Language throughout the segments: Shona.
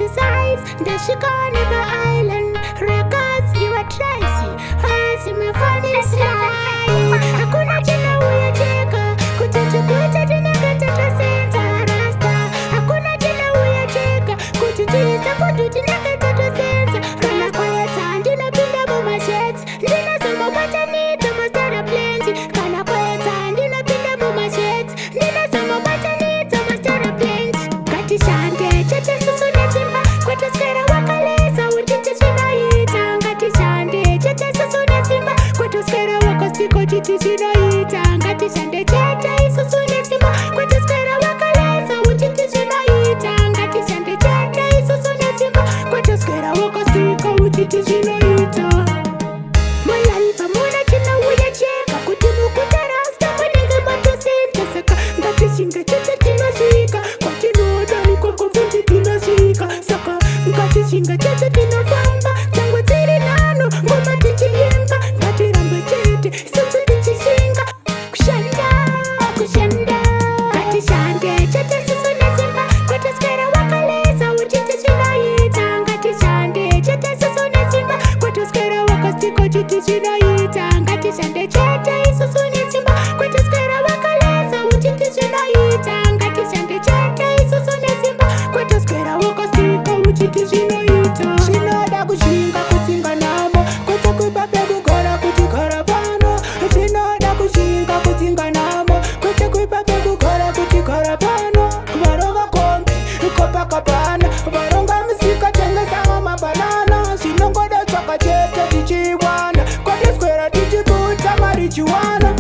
criticize that she can't never island records you are Tracy hasi mefani slide hakuna jina uyacheka kutitukuta tinakatata senta rasta hakuna jina uyacheka kutitisa fudu tinakatata senta rana kweta ndina pinda mama sheds ndina sama patanita mastara plenty kana kweta ndina pinda mama sheds ndina sama patanita mastara plenty kati shande chete susu netimba kweta skera wakaleza utite chinaita ngati shande chete susu netimba kweta skera wakastiko chiti chinaita ngati shande chete susu netimba kweta skera wakaleza utite chinaita ngati shande chete susu netimba kweta skera wakastiko utite chinaita malaifa muna china uya cheka kuti mukutarasta panenge matosenteseka ngati chinga chete tinashika kwatinoda ikoko futi tinashika saka ngati chinga chete tinofamba tango tsiri nano ngoma tichiyemba ngati ramba chete susu tichishinga kushanda kushanda ngati shande chete susu nesimba kwete skera wakaleza uchite chinaita ngati shande chete susu nesimba kwete skera wakastiko chiti chinaita ngati shande chete isusu nesimba kwete skera wakaleza uchite chinaita ngati shande chete isusu nesimba kwete skera wakastiko uchite chinaita chinoda kushinga kusinga namo kwete kuipape kugora kuti gara pano chinoda kushinga kusinga namo kwete kuipape kugora kuti gara pano varonga kombi kopakapana varonga musika tengesawo mabanana zvinongoda tsvaka chete tichiwana kwateswera tichibuta marichiwana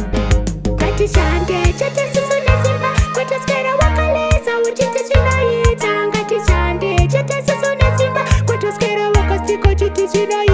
ngatishande chete susu nesimba kwateswera wakaleza uchite chinaita ngatishande chete susu nesimba kwateswera wakastiko chiti chinaita